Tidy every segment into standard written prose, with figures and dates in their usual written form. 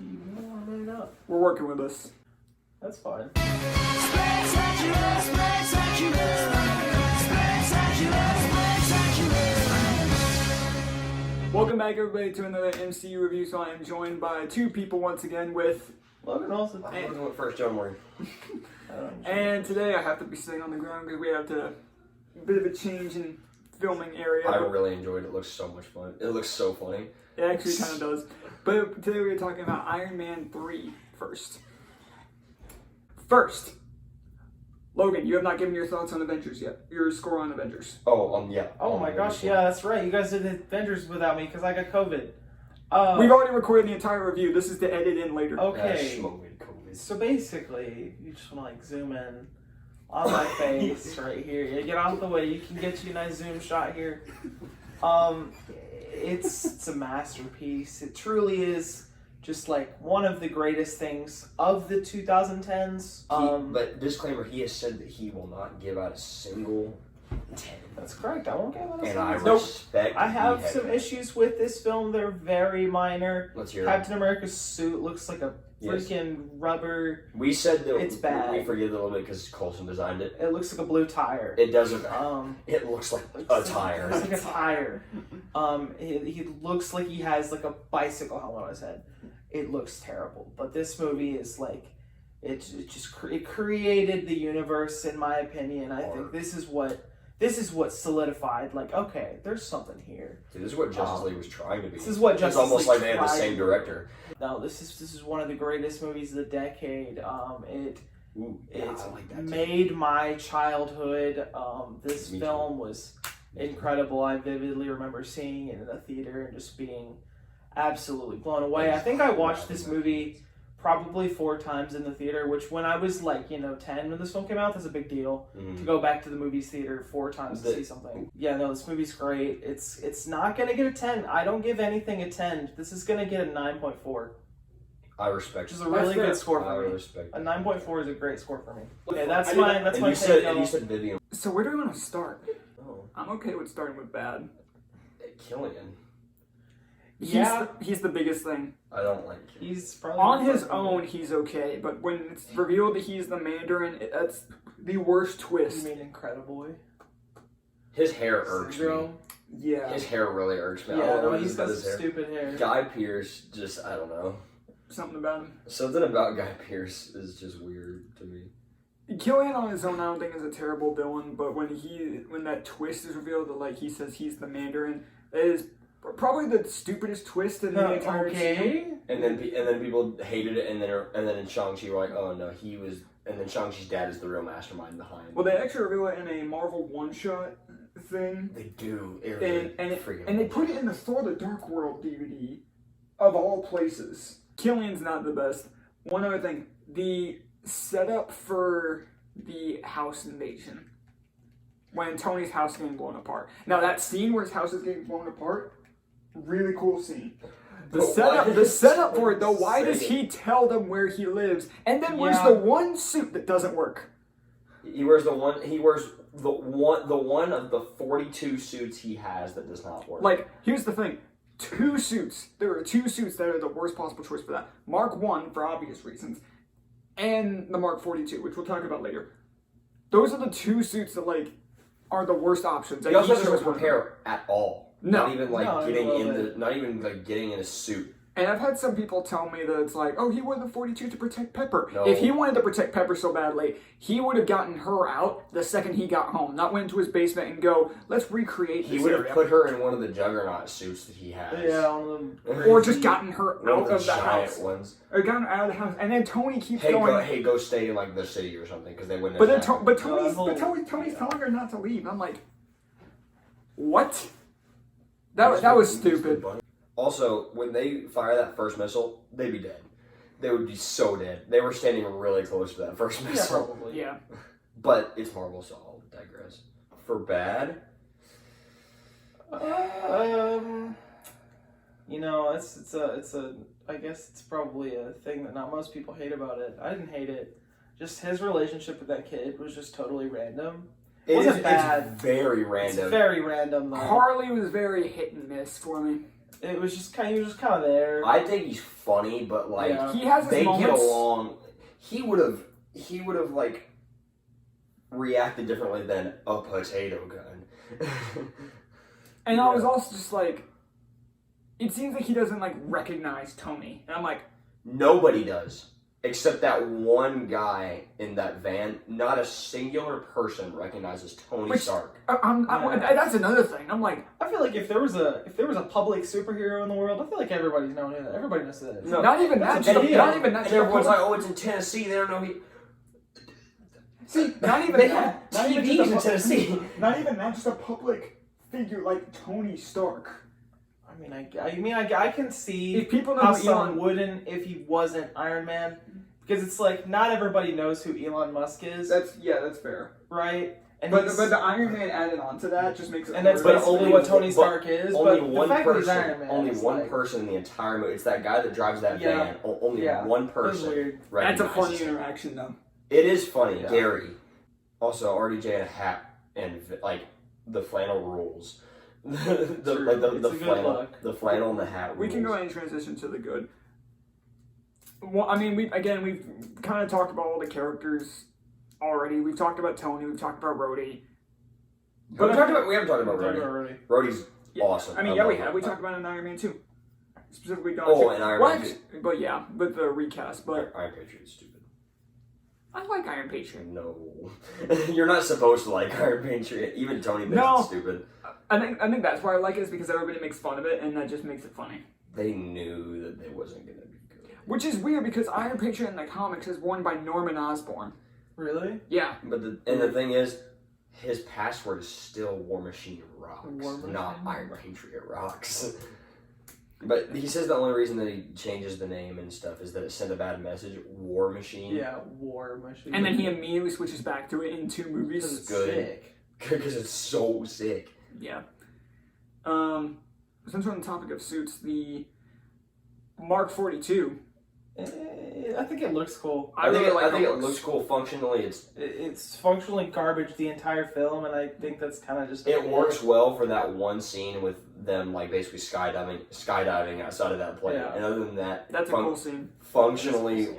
You don't want to light it up. We're working with this. That's fine. Welcome back, everybody, to another MCU review. So I am joined by two people once again with Logan also. Logan went first, John Morgan. and today I have to be sitting on the ground because we have a bit of a change in filming area. I really enjoyed it. It looks so much fun. It looks so funny. It actually kind of does. But today we're talking about Iron Man 3 first. Logan, you have not given your thoughts on Avengers yet. Your score on Avengers. Yeah. Oh my gosh, yeah, that's right. You guys did Avengers without me because I got COVID. We've already recorded the entire review. This is to edit in later. Okay. So basically, you just want to like zoom in on my face right here. Yeah, get out of the way. You can get you a nice zoom shot here. It's a masterpiece. It truly is just like one of the greatest things of the 2010s. But disclaimer, he has said that he will not give out a single 10. That's correct. I won't give it a And I single. respect. I have some issues with this film. They're very minor. Let's hear Captain America's suit looks like a freaking rubber. We said that it's bad. We forget a little bit because Coulson designed it. It looks like a blue tire. It doesn't. It looks like a tire. It looks like a tire. He looks like he has like a bicycle helmet on his head. It looks terrible. But this movie is like, it created the universe, in my opinion. I think this is what solidified, like, okay, there's something here. Dude, this is what Justice League was trying to be. This is what Justice League It's almost like they had the same director. No, this is one of the greatest movies of the decade. It made my childhood. This film was incredible. I vividly remember seeing it in the theater and just being absolutely blown away. I think I watched this movie probably 4 times in the theater, which when I was like, 10 when this film came out, that's a big deal. To go back to the movies theater 4 times to see something. Yeah, no, this movie's great. It's not gonna get a 10. I don't give anything a 10. This is gonna get a 9.4. I respect. Which is a really good score for me. Respect. A 9.4 is a great score for me. Okay, that's my you said Vivian. So where do we want to start? Oh. I'm okay with starting with bad. Killian. He's the biggest thing. I don't like him. He's probably on his own. He's okay, but when it's revealed that he's the Mandarin, that's the worst twist. You mean Incredible? His hair irks me. Yeah, his hair really irks me. Yeah, no, he's got some stupid hair. Guy Pearce, I don't know. Something about him. Something about Guy Pearce is just weird to me. Killian on his own, I don't think is a terrible villain, but when that twist is revealed that like he says he's the Mandarin, that is probably the stupidest twist in the entire MCU. And then people hated it, and then in Shang-Chi were like, oh no, he was. And then Shang-Chi's dad is the real mastermind behind it. Well, they actually reveal it in a Marvel one-shot thing. They do. And they put it in the Thor The Dark World DVD, of all places. Killian's not the best. One other thing, the setup for the house invasion, when Tony's house is getting blown apart. Now that scene where his house is getting blown apart, really cool scene. The setup for it though, why does he tell them where he lives and then wears the one suit that doesn't work? He wears the one of the 42 suits he has that does not work. Like, here's the thing. 2 suits. There are 2 suits that are the worst possible choice for that. Mark 1 for obvious reasons, and the Mark 42, which we'll talk about later. Those are the 2 suits that like are the worst options. He also doesn't prepare at all. No. Not even getting in a suit. And I've had some people tell me that it's like, oh, he wore the 42 to protect Pepper. No. If he wanted to protect Pepper so badly, he would have gotten her out the second he got home, not went into his basement and go, let's recreate this He would have area. put her in one of the Juggernaut suits that he has. Yeah, or just gotten her out of the house. Ones. Or gotten her out of the house. And then Tony keeps going, go stay in like the city or something, because they wouldn't. But Tony's telling her not to leave. I'm like, what? That was stupid. Also, when they fire that first missile, they'd be dead. They would be so dead. They were standing really close to that first missile. Yeah, probably. Yeah. But it's Marvel, so I'll digress. For bad? I guess it's probably a thing that not most people hate about it. I didn't hate it. Just his relationship with that kid was just totally random. It wasn't bad. It's very random. It's very random, though. Harley was very hit and miss for me. It was just kind of, he was just kind of there. I think he's funny, but like he has his they moments. get along. He would have like reacted differently than a potato gun. And I was also just like, it seems like he doesn't like recognize Tony, and I'm like, nobody does. Except that one guy in that van, not a singular person recognizes Tony Stark. That's another thing. I'm like, I feel like if there was a public superhero in the world, I feel like everybody knows who that is. No, not even that. Not even that. And everyone's like, "Oh, it's in Tennessee." They don't know he. See, not even They that. have TVs in Tennessee. Not even that. Just a public figure like Tony Stark. I can see if people know how who someone Elon wouldn't if he wasn't Iron Man, because it's like not everybody knows who Elon Musk is. That's fair. Right? And but the Iron Man added on to that just makes it. And that's only what Tony Stark is. Only but one the fact person. That he's Iron Man only one like, person in the entire movie. It's that guy that drives that van. Only one person. Weird. That's a funny interaction, though. It is funny, Gary. Also, RDJ in a hat and like the flannel rules. the flannel and the hat. We can go ahead and transition to the good. Well, I mean, we've kind of talked about all the characters already. We've talked about Tony. We've talked about Rhodey. We haven't talked about Rhodey. Rhodey's awesome. I mean, we have. We talked about it in Iron Man 2. Specifically, and Iron Man 2. But yeah, with the recast. But Iron Patriot's stupid. I like Iron Patriot. No, you're not supposed to like Iron Patriot. Even Tony thinks it's stupid. I think that's why I like it, is because everybody makes fun of it, and that just makes it funny. They knew that it wasn't gonna be good. Which is weird because Iron Patriot in the comics is worn by Norman Osborn. Really? Yeah. But the thing is, his password is still War Machine Rocks, not Iron Patriot Rocks. But he says the only reason that he changes the name and stuff is that it sent a bad message. War Machine. Yeah, War Machine. And then he immediately switches back to it in 2 movies. It's good. Because it's so sick. Yeah. Since we're on the topic of suits, the Mark 42. I think it looks cool. I think it looks cool functionally. It's functionally garbage the entire film, and I think that's kind of just. It works well for that one scene with them like basically skydiving outside of that plane. Yeah. And other than that, that's a cool scene. Functionally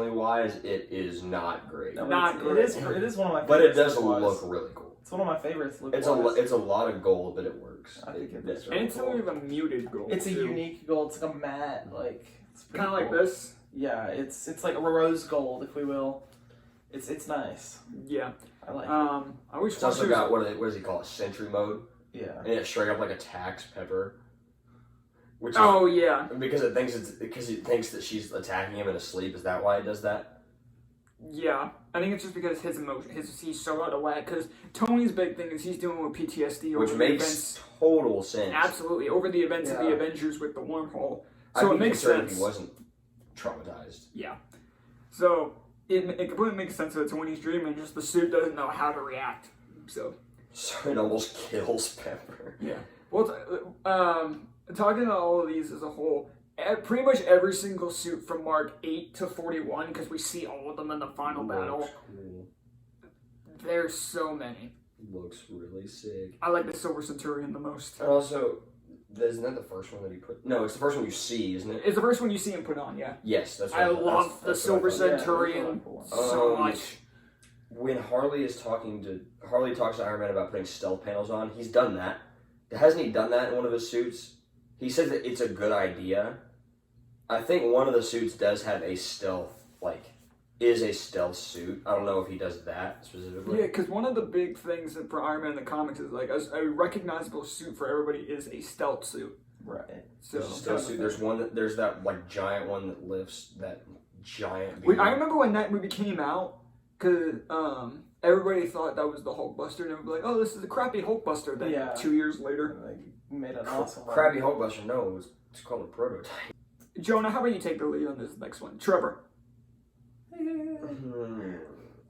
wise, it is not great. No, not great. It is one of my favorites. But it does look really cool. It's one of my favorites. It's a lot of gold, but it works. I think it's really cool. And it's a muted gold. It's a unique gold. It's like a matte, like it's kind of like this. Yeah, it's like a rose gold, if we will. It's nice. Yeah, I like it. I wish. It's also got what does he call it? Sentry mode. Yeah. And it's straight up like attacks Pepper. Which yeah. Because it thinks that she's attacking him in his sleep. Is that why it does that? Yeah, I think it's just because his emotion, he's so out of whack. Because Tony's big thing is he's dealing with PTSD, which makes total sense. Absolutely, over the events of the Avengers with the wormhole. So I'd it makes sense. If he wasn't traumatized. Yeah. So it completely makes sense that it's when he's dreaming, just the suit doesn't know how to react. So it almost kills Pepper. Yeah. Well, talking about all of these as a whole. Pretty much every single suit from Mark 8 to 41, because we see all of them in the final battle. Cool. There's so many. Looks really sick. I like the Silver Centurion the most. And also, isn't that the first one that he put? No, it's the first one you see, isn't it? It's the first one you see him put on, yeah. Yes, that's right. I love the Silver Centurion so much. When Harley talks to Iron Man about putting stealth panels on, he's done that. Hasn't he done that in one of his suits? He says that it's a good idea. I think one of the suits does have a stealth, is a stealth suit. I don't know if he does that specifically. Yeah, because one of the big things for Iron Man in the comics is a recognizable suit for everybody is a stealth suit. Right. So there's a stealth suit. There's that giant one that lifts that giant. I remember when that movie came out, because everybody thought that was the Hulkbuster, and they would be like, "Oh, this is a crappy Hulkbuster." Then 2 years later, made an awesome crappy Hulkbuster. No, it's called a prototype. Jonah, how about you take the lead on this next one? Trevor.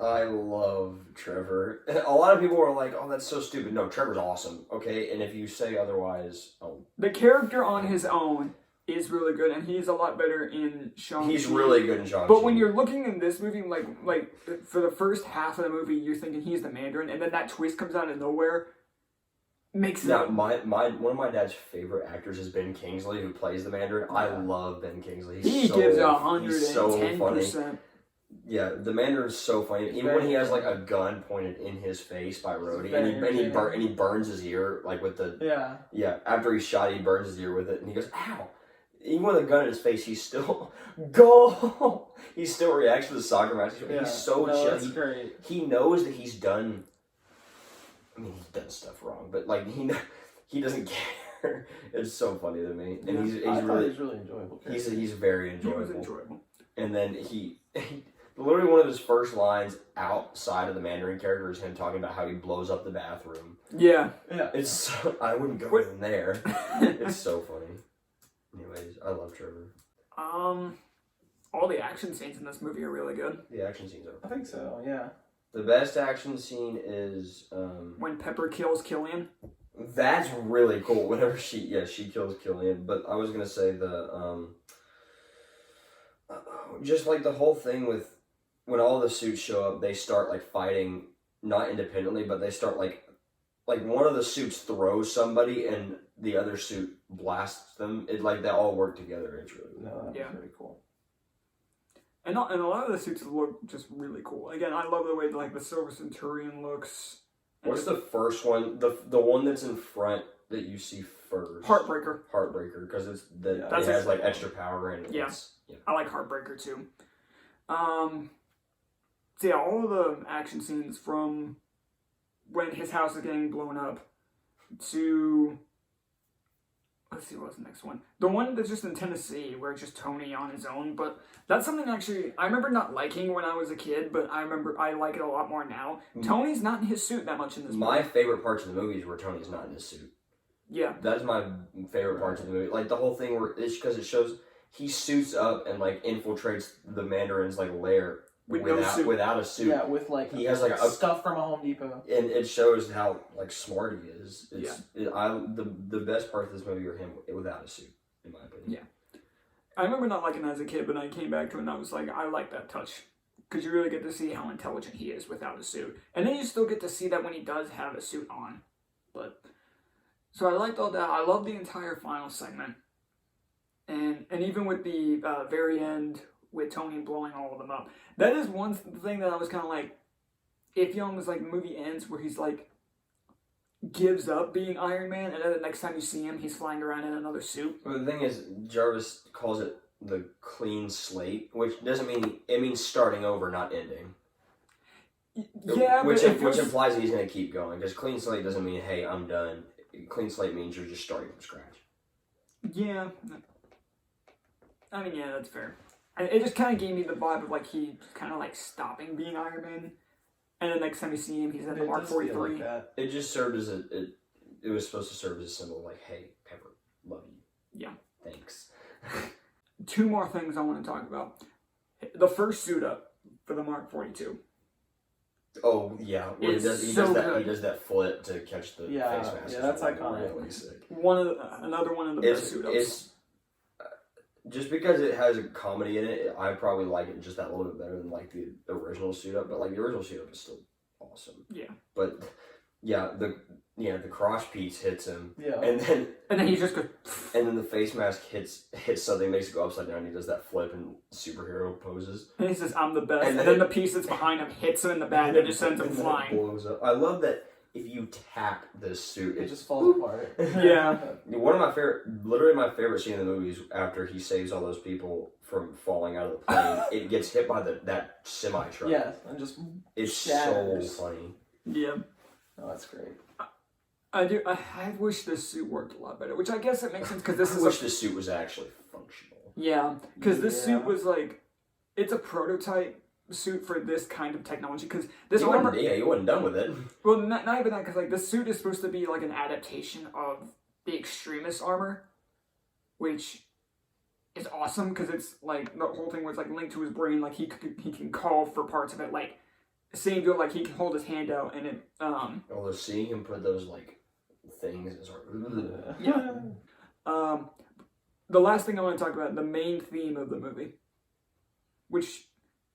I love Trevor. A lot of people are like, "Oh, that's so stupid." No, Trevor's awesome. Okay, and if you say otherwise, the character on his own is really good, and he's a lot better in Shang-Chi. He's really good in Shang-Chi. But when you're looking in this movie, like for the first half of the movie, you're thinking he's the Mandarin, and then that twist comes out of nowhere. makes Now, it. one of my dad's favorite actors is Ben Kingsley, who plays the Mandarin. I love Ben Kingsley. He gives 110%. Funny. Yeah, the Mandarin's so funny. Even when he has like a gun pointed in his face by Rhodey, and he burns his ear like with the after he's shot, he burns his ear with it, and he goes, "Ow!" Even with a gun in his face, he's still go. He still reacts to the soccer match. He's so chill. That's great. He knows that he's done. I mean, he's done stuff wrong, but like he doesn't care. It's so funny to me, and he's really enjoyable. He's very enjoyable. He was enjoyable. And then he literally one of his first lines outside of the Mandarin character is him talking about how he blows up the bathroom. Yeah. It's I wouldn't go in there. It's so funny. Anyways, I love Trevor. All the action scenes in this movie are really good. The action scenes are. I think so. Yeah. The best action scene is when Pepper kills Killian. That's really cool. Whenever she kills Killian. But I was gonna say just like the whole thing with when all the suits show up, they start like fighting not independently, but they start like one of the suits throws somebody and the other suit blasts them. It like they all work together. It's really cool. That's really cool. And a lot of the suits look just really cool. Again, I love the way like the Silver Centurion looks. What's the first one? The one that's in front that you see first? Heartbreaker. Heartbreaker, because it That's has like extra power and yeah. I like Heartbreaker too. So yeah, all of the action scenes from when his house is getting blown up to, let's see, what's the next one? The one that's just in Tennessee, where it's just Tony on his own. But that's something actually I remember not liking when I was a kid, but I remember I like it a lot more now. Tony's not in his suit that much in this movie. My favorite parts of the movie is where Tony's not in his suit. Yeah. That's my favorite parts of the movie. Like the whole thing where it's because it shows he suits up and like infiltrates the Mandarin's like lair without a suit. Yeah, with like he has like stuff from a Home Depot, and it shows how like smart he is. The best part of this movie are him without a suit, in my opinion. Yeah, I remember not liking it as a kid, but I came back to it and I was like, I like that touch because you really get to see how intelligent he is without a suit, and then you still get to see that when he does have a suit on. But so I liked all that. I love the entire final segment, and even with the very end. With Tony blowing all of them up. That is one thing that I was kind of like, iffy on was like the movie ends where he's like, gives up being Iron Man, and then the next time you see him, he's flying around in another suit. Well, the thing is, Jarvis calls it the clean slate, which doesn't mean, it means starting over, not ending. Yeah, which implies that he's going to keep going, because clean slate doesn't mean, hey, I'm done. Clean slate means you're just starting from scratch. Yeah. I mean, yeah, that's fair. It just kind of gave me the vibe of like he kind of like stopping being Iron Man, and then next time you see him, he's at the Mark 43. Like it just served as it was supposed to serve as a symbol, like, hey, Pepper, love you. Yeah. Thanks. Two more things I want to talk about. The first suit up for the Mark 42. Oh yeah, where he does that flip to catch the face mask. Yeah, that's iconic. Really sick. Another one of the best suit ups. Just because it has a comedy in it, I probably like it just that little bit better than like the original suit up. But like the original suit up is still awesome. Yeah. But the cross piece hits him. Yeah. And then he just goes. And then the face mask hits something, makes it go upside down. And he does that flip and superhero poses. And he says, "I'm the best." And then the piece that's behind him hits him in the back and just sends him flying. Blows up. I love that. If you tap this suit, it just falls apart. Yeah. One of my favorite scene in the movie is after he saves all those people from falling out of the plane. It gets hit by that semi truck. Yeah, and just shatters. So funny. Yeah. Oh, that's great. I wish this suit worked a lot better, which I guess it makes sense because this I wish this suit was actually functional. Yeah, because this suit was like, it's a prototype suit for this kind of technology because this armor. He wasn't done with it. Well, not even that, because like this suit is supposed to be like an adaptation of the Extremis armor, which is awesome because it's like the whole thing was like linked to his brain. Like he can call for parts of it, like same deal. Like he can hold his hand out and it. Although seeing him put those like things is yeah. The last thing I want to talk about, the main theme of the movie, which.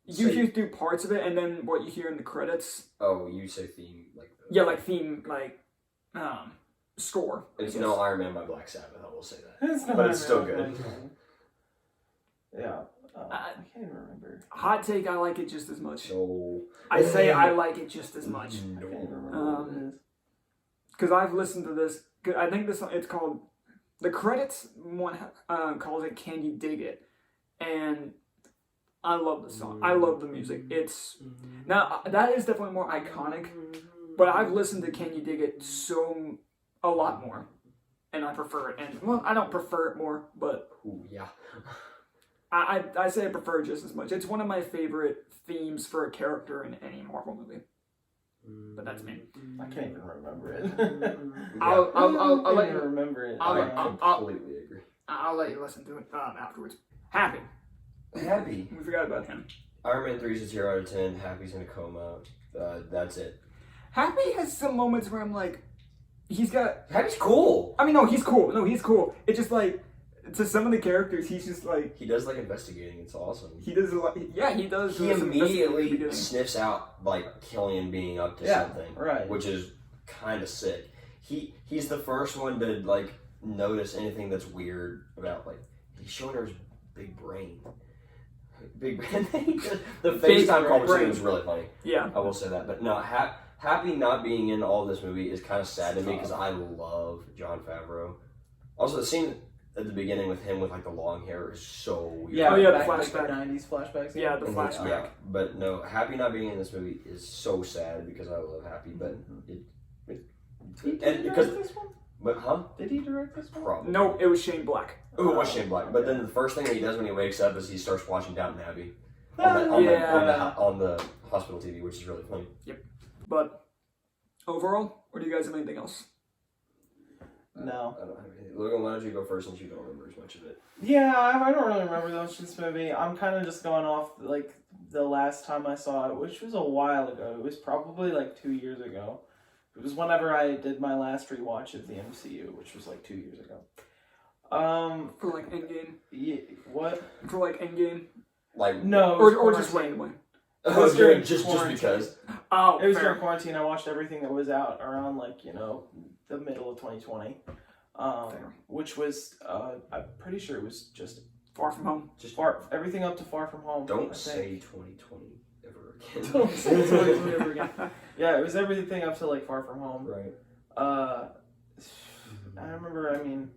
You hear through parts of it, and then what you hear in the credits. Oh, you say theme like. Yeah, like theme, like score. It's no Iron Man by Black Sabbath, I will say that. It's not But it's still really good. Yeah. I can't even remember. Hot take, I like it just as much. No. I say I like it just as much. I can't even remember what it is. Because I've listened to this. I think it's called, the credits one calls it Can You Dig It? And I love the song. I love the music. It's, now that is definitely more iconic, but I've listened to Can You Dig It a lot more. And I prefer it. And, well, I don't prefer it more, but Ooh, yeah. I say I prefer it just as much. It's one of my favorite themes for a character in any Marvel movie. But that's me. I can't even remember it. I'll let you remember it. I completely agree. I'll let you listen to it afterwards. Happy. Happy. We forgot about him. Iron Man 3 is a 0 out of 10. Happy's in a coma. That's it. Happy has some moments where I'm like, he's got. Happy's cool. I mean, no, he's cool. No, he's cool. It's just like, to some of the characters, he's just like. He does like investigating. It's awesome. He does a lot. Yeah, he does. He immediately sniffs out like Killian being up to something, right? Which is kind of sick. He's the first one to like notice anything that's weird about like he's showing her his big brain. Big brain. The FaceTime conversation was really funny. Yeah, I will say that. But no, Happy not being in all this movie is kind of sad to me because I love Jon Favreau. Also, the scene at the beginning with him with like the long hair is so weird. Yeah, oh yeah, the flashback. flashback. 90s flashbacks. Yeah, the flashback. Yeah, but no, Happy not being in this movie is so sad because I love Happy, but Did he direct this one? But Did he direct this one? Probably. No, it was Shane Black. Oh, it was Shane Black. But then the first thing that he does when he wakes up is he starts watching Downton Abbey on the hospital TV, which is really funny. Yep. But overall, or do you guys have anything else? No. I don't have anything. Logan, why don't you go first since you don't remember as much of it? Yeah, I don't really remember much of this movie. I'm kind of just going off like the last time I saw it, which was a while ago. It was probably like 2 years ago. It was whenever I did my last rewatch of the MCU, which was like 2 years ago. For like Endgame. Yeah, what? For like Endgame. Like no, or just randomly. was during just because. Oh, it was fair. during quarantine. I watched everything that was out around like the middle of 2020, which was I'm pretty sure it was just Far From Home. Just everything up to Far From Home. Don't say 2020 ever again. Don't say 2020 ever again. Yeah, it was everything up to like Far From Home. Right. I remember. I mean,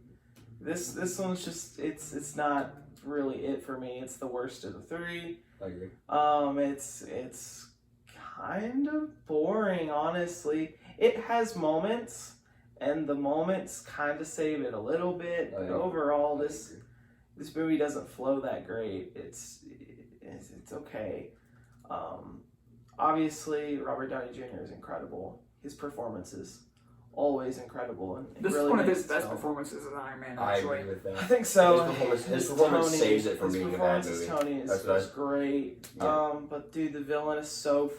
this one's just it's not really it for me. It's the worst of the three. I agree. It's kind of boring, honestly. It has moments, and the moments kind of save it a little bit. But overall, this movie doesn't flow that great. It's okay. Obviously, Robert Downey Jr. is incredible. His performance is always incredible, and this is one of his best performances as Iron Man. I Actually, agree with that. I think so. His performance saves it from being a bad movie. His performance as Tony is great. Yeah. But dude, the villain is so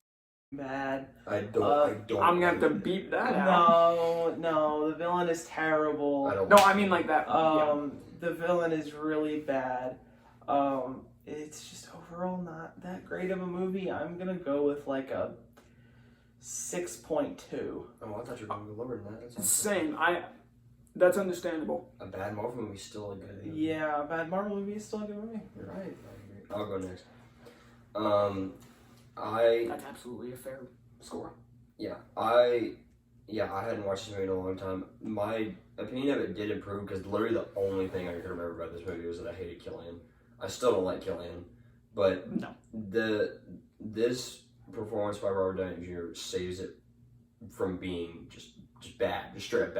bad. I don't. I'm gonna have to beep that out. No, the villain is terrible. No, I mean like that. The villain is really bad. It's just overall not that great of a movie. I'm gonna go with like a 6.2. Oh, I thought you were going to be lower than that. Same. That's understandable. A bad Marvel movie is still a good movie. Yeah, a bad Marvel movie is still a good movie. You're right. I'll go next. That's absolutely a fair score. I hadn't watched this movie in a long time. My opinion of it did improve because literally the only thing I could remember about this movie was that I hated Killian. I still don't like Killian, but no. This performance by Robert Downey Jr. saves it from being just bad, just straight up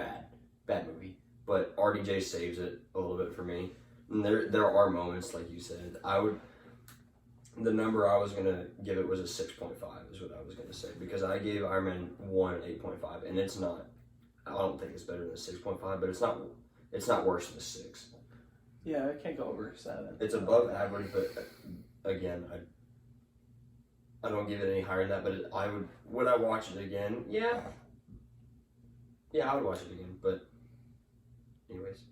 bad movie. But RDJ saves it a little bit for me. And there are moments, like you said, the number I was gonna give it was a 6.5 is what I was gonna say because I gave Iron Man 1 an 8.5 and it's not. I don't think it's better than a 6.5, but it's not worse than a 6. Yeah, I can't go over 7. It's above average, but again, I don't give it any higher than that. But would I watch it again? Yeah, I would watch it again. But anyways,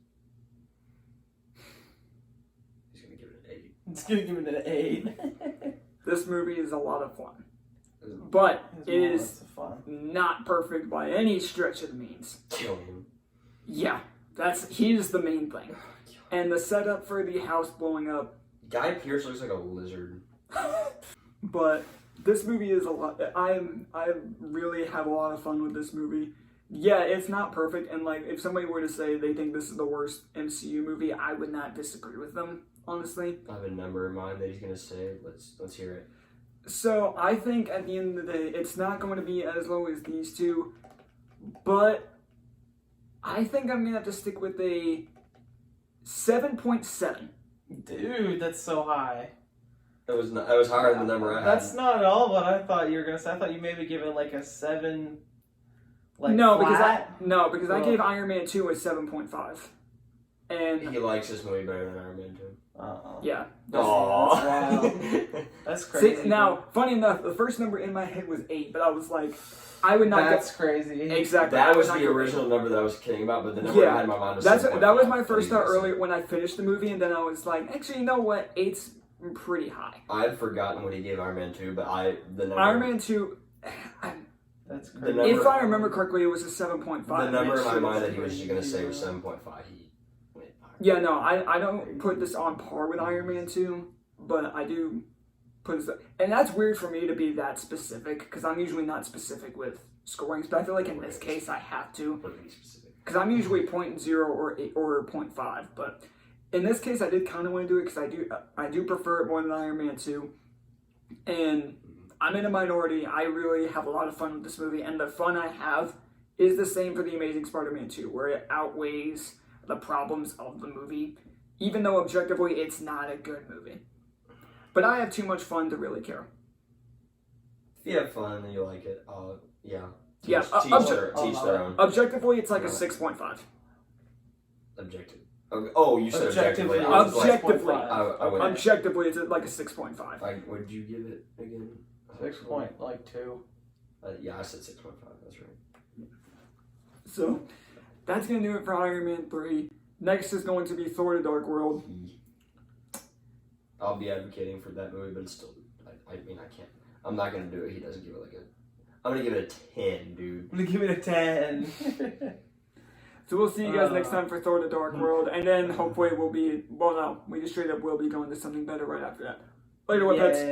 he's gonna give it an 8. It's gonna give it an 8. This movie is a lot of fun, but it is not perfect by any stretch of the means. Kill him. Yeah, he's the main thing. And the setup for the house blowing up. Guy Pearce looks like a lizard. But this movie is a lot. I really have a lot of fun with this movie. Yeah, it's not perfect, and like if somebody were to say they think this is the worst MCU movie, I would not disagree with them, honestly. I have a number in mind that he's gonna say. Let's hear it. So I think at the end of the day, it's not going to be as low as these two, but I think I'm gonna have to stick with a 7.7. Dude, that's so high. That was higher than the number I had. That's not at all what I thought you were gonna say. I thought you maybe give it like a 7. Like no, flat? because I gave Iron Man 2 a 7.5. And he likes this movie better than Iron Man 2. Yeah. Aww. That's crazy. See, now, funny enough, the first number in my head was 8, but I was like, I would not That's crazy. Exactly. That was the original number that I was kidding about, but the number I had in my mind was 7.5. That was my first thought earlier when I finished the movie, and then I was like, actually, you know what? 8's pretty high. I had forgotten what he gave Iron Man 2, but the number... Iron Man 2... That's crazy. If I remember correctly, it was a 7.5. The number in my mind that he was just going to say was 7.5. Yeah, no, I don't put this on par with Iron Man 2, but I do put this... And that's weird for me to be that specific, because I'm usually not specific with scorings, but I feel like in this case I have to. Because I'm usually 0.0 or 0.5, but in this case I did kind of want to do it, because I do prefer it more than Iron Man 2. And I'm in a minority. I really have a lot of fun with this movie, and the fun I have is the same for The Amazing Spider-Man 2, where it outweighs the problems of the movie, even though objectively it's not a good movie. But I have too much fun to really care. If you have fun and you like it, yeah. Teach their own. Objectively, it's like a 6.5. Objective. Oh, you said objectively. Objectively, it's like a 6.5. What did you give it again? 6.2. Yeah, I said 6.5. That's right. So, that's going to do it for Iron Man 3. Next is going to be Thor The Dark World. I'll be advocating for that movie, but it's still... I mean, I can't... I'm not going to do it. He doesn't give it like a... I'm going to give it a 10, dude. I'm going to give it a 10. So we'll see you guys next time for Thor The Dark World. And then hopefully we'll be... Well, no. We just straight up will be going to something better right after that. Later, Whippets.